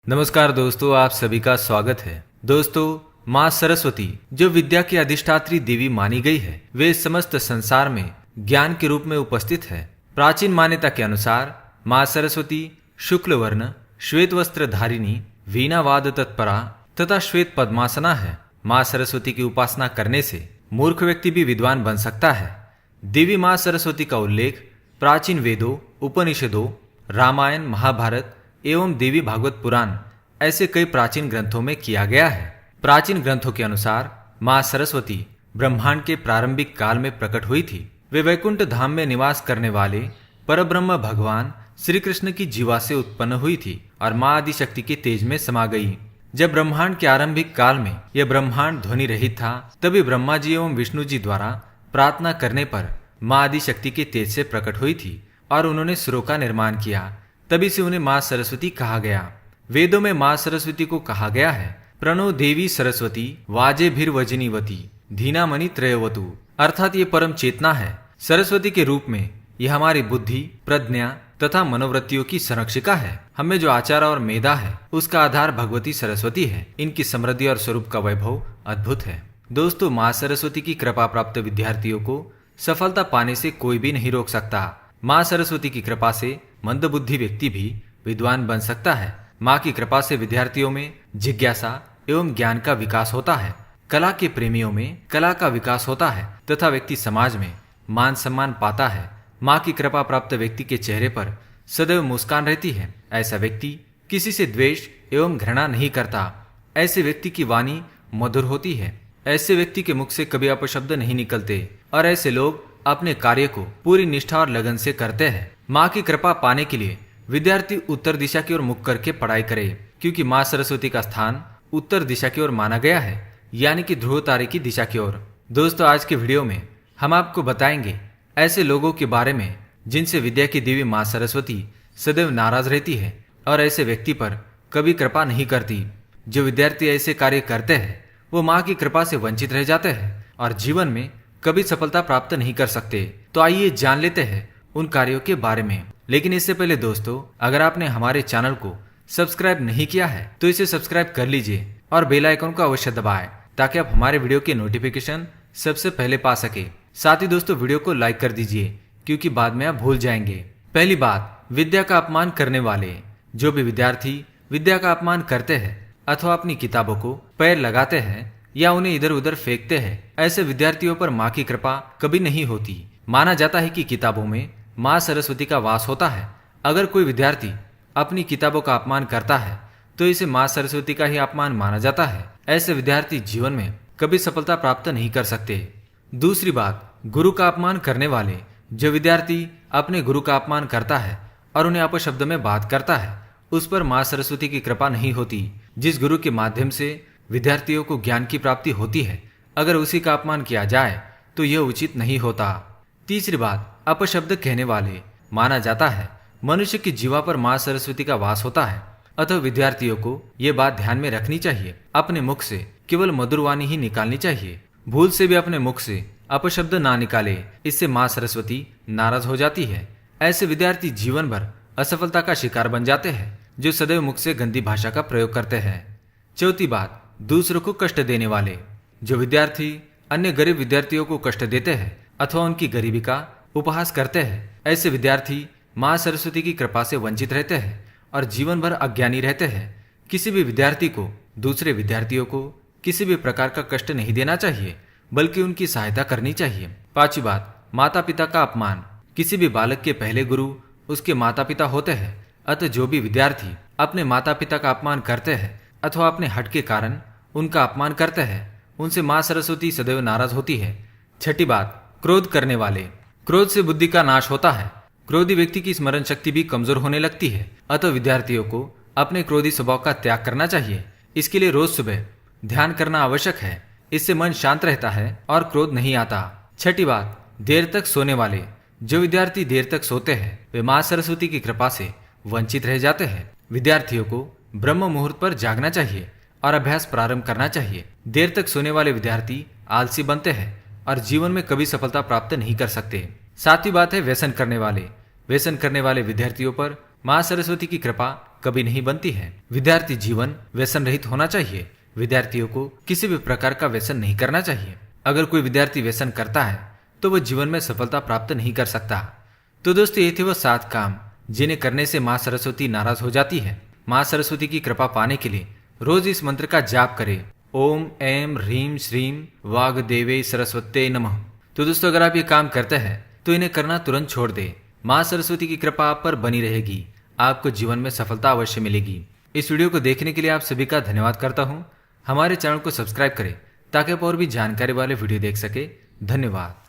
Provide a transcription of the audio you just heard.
नमस्कार दोस्तों, आप सभी का स्वागत है। दोस्तों, माँ सरस्वती जो विद्या की अधिष्ठात्री देवी मानी गई है, वे समस्त संसार में ज्ञान के रूप में उपस्थित है। प्राचीन मान्यता के अनुसार माँ सरस्वती शुक्ल वर्ण, श्वेत वस्त्र धारिणी, वीणावाद तत्परा तथा श्वेत पद्मासना है। माँ सरस्वती की उपासना करने से मूर्ख व्यक्ति भी विद्वान बन सकता है। देवी माँ सरस्वती का उल्लेख प्राचीन वेदों, उपनिषदों, रामायण, महाभारत एवं देवी भागवत पुराण ऐसे कई प्राचीन ग्रंथों में किया गया है। प्राचीन ग्रंथों के अनुसार माँ सरस्वती ब्रह्मांड के प्रारंभिक काल में प्रकट हुई थी। वे वैकुंठ धाम में निवास करने वाले परब्रह्म भगवान श्री कृष्ण की जीवा से उत्पन्न हुई थी और माँ आदिशक्ति के तेज में समा गई। जब ब्रह्मांड के आरंभिक काल में यह ब्रह्मांड ध्वनि रहित था, तभी ब्रह्मा जी एवं विष्णु जी द्वारा प्रार्थना करने पर माँ आदिशक्ति के तेज से प्रकट हुई थी और उन्होंने सुरों का निर्माण किया। तभी से उन्हें माँ सरस्वती कहा गया। वेदों में माँ सरस्वती को कहा गया है प्रणो देवी सरस्वती वाजे भीर वजनीवती धीनामणि त्रयवतु, अर्थात ये परम चेतना है। सरस्वती के रूप में यह हमारी बुद्धि, प्रज्ञा तथा मनोवृत्तियों की संरक्षिका है। हमें जो आचार और मेधा है उसका आधार भगवती सरस्वती है। इनकी समृद्धि और स्वरूप का वैभव अद्भुत है। दोस्तों, माँ सरस्वती की कृपा प्राप्त विद्यार्थियों को सफलता पाने से कोई भी नहीं रोक सकता। माँ सरस्वती की कृपा से मंदबुद्धि व्यक्ति भी विद्वान बन सकता है। माँ की कृपा से विद्यार्थियों में जिज्ञासा एवं ज्ञान का विकास होता है। कला के प्रेमियों में कला का विकास होता है तथा व्यक्ति समाज में मान सम्मान पाता है। माँ की कृपा प्राप्त व्यक्ति के चेहरे पर सदैव मुस्कान रहती है। ऐसा व्यक्ति किसी से द्वेष एवं घृणा नहीं करता। ऐसे व्यक्ति की वाणी मधुर होती है। ऐसे व्यक्ति के मुख से कभी अपशब्द नहीं निकलते और ऐसे लोग अपने कार्य को पूरी निष्ठा और लगन से करते हैं। माँ की कृपा पाने के लिए विद्यार्थी उत्तर दिशा की ओर मुख करके पढ़ाई करे, क्योंकि माँ सरस्वती का स्थान उत्तर दिशा की ओर माना गया है, यानी कि ध्रुव तारे की दिशा की ओर। दोस्तों, आज के वीडियो में हम आपको बताएंगे ऐसे लोगों के बारे में जिनसे विद्या की देवी माँ सरस्वती सदैव नाराज रहती है और ऐसे व्यक्ति पर कभी कृपा नहीं करती। जो विद्यार्थी ऐसे कार्य करते हैं वो माँ की कृपा से वंचित रह जाते हैं और जीवन में कभी सफलता प्राप्त नहीं कर सकते। तो आइए जान लेते हैं उन कार्यों के बारे में। लेकिन इससे पहले दोस्तों, अगर आपने हमारे चैनल को सब्सक्राइब नहीं किया है तो इसे सब्सक्राइब कर लीजिए और बेल आइकन को अवश्य दबाएं, ताकि आप हमारे वीडियो के नोटिफिकेशन सबसे पहले पा सके। साथ ही दोस्तों, वीडियो को लाइक कर दीजिए, क्योंकि बाद में आप भूल जाएंगे। पहली बात, विद्या का अपमान करने वाले। जो भी विद्यार्थी विद्या का अपमान करते हैं अथवा अपनी किताबों को पैर लगाते हैं या उन्हें इधर उधर फेंकते हैं, ऐसे विद्यार्थियों पर माँ की कृपा कभी नहीं होती। माना जाता है कि किताबों में माँ सरस्वती का वास होता है। अगर कोई विद्यार्थी अपनी किताबों का अपमान करता है तो इसे माँ सरस्वती का ही अपमान माना जाता है। ऐसे विद्यार्थी जीवन में कभी सफलता प्राप्त नहीं कर सकते। दूसरी बात, गुरु का अपमान करने वाले। जो विद्यार्थी अपने गुरु का अपमान करता है और उन्हें अपशब्द में बात करता है, उस पर माँ सरस्वती की कृपा नहीं होती। जिस गुरु के माध्यम से विद्यार्थियों को ज्ञान की प्राप्ति होती है, अगर उसी का अपमान किया जाए तो यह उचित नहीं होता। तीसरी बात, अपशब्द कहने वाले। माना जाता है मनुष्य की जीवा पर माँ सरस्वती का वास होता है, अतः विद्यार्थियों को ये बात ध्यान में रखनी चाहिए। अपने मुख से केवल मधुर वाणी ही निकालनी चाहिए। भूल से भी अपने मुख से अपशब्द ना निकाले, इससे माँ सरस्वती नाराज हो जाती है। ऐसे विद्यार्थी जीवन भर असफलता का शिकार बन जाते हैं, जो सदैव मुख से गंदी भाषा का प्रयोग करते हैं। चौथी बात, दूसरों को कष्ट देने वाले। जो विद्यार्थी अन्य गरीब विद्यार्थियों को कष्ट देते हैं अथवा उनकी गरीबी का उपहास करते हैं, ऐसे विद्यार्थी माँ सरस्वती की कृपा से वंचित रहते हैं और जीवन भर अज्ञानी रहते हैं। किसी भी विद्यार्थी को दूसरे विद्यार्थियों को किसी भी प्रकार का कष्ट नहीं देना चाहिए, बल्कि उनकी सहायता करनी चाहिए। पांचवी बात, माता पिता का अपमान। किसी भी बालक के पहले गुरु उसके माता पिता होते हैं, अतः जो भी विद्यार्थी अपने माता पिता का अपमान करते हैं अथवा अपने हट के कारण उनका अपमान करते हैं, उनसे माँ सरस्वती सदैव नाराज होती है। छठी बात, क्रोध करने वाले। क्रोध से बुद्धि का नाश होता है। क्रोधी व्यक्ति की स्मरण शक्ति भी कमजोर होने लगती है, अतः विद्यार्थियों को अपने क्रोधी स्वभाव का त्याग करना चाहिए। इसके लिए रोज सुबह ध्यान करना आवश्यक है। इससे मन शांत रहता है और क्रोध नहीं आता। छठी बात, देर तक सोने वाले। जो विद्यार्थी देर तक सोते हैं वे माँ सरस्वती की कृपा से वंचित रह जाते हैं। विद्यार्थियों को ब्रह्म मुहूर्त पर जागना चाहिए और अभ्यास प्रारंभ करना चाहिए। देर तक सोने वाले विद्यार्थी आलसी बनते हैं और जीवन में कभी सफलता प्राप्त नहीं कर सकते। सातवीं बात है व्यसन करने वाले। व्यसन करने वाले विद्यार्थियों पर माँ सरस्वती की कृपा कभी नहीं बनती है। विद्यार्थी जीवन व्यसन रहित होना चाहिए। विद्यार्थियों को किसी भी प्रकार का व्यसन नहीं करना चाहिए। अगर कोई विद्यार्थी व्यसन करता है तो वह जीवन में सफलता प्राप्त नहीं कर सकता। तो दोस्तों, ये थे वो 7 काम जिन्हें करने से माँ सरस्वती नाराज हो जाती है। माँ सरस्वती की कृपा पाने के लिए रोज इस मंत्र का जाप करें, ओम ऐं ह्रीं श्रीं वाग्देवी सरस्वत्यै नमः। तो दोस्तों, अगर आप ये काम करते हैं तो इन्हें करना तुरंत छोड़ दें। माँ सरस्वती की कृपा आप पर बनी रहेगी। आपको जीवन में सफलता अवश्य मिलेगी। इस वीडियो को देखने के लिए आप सभी का धन्यवाद करता हूँ। हमारे चैनल को सब्सक्राइब करें ताकि आप और भी जानकारी वाले वीडियो देख सके। धन्यवाद।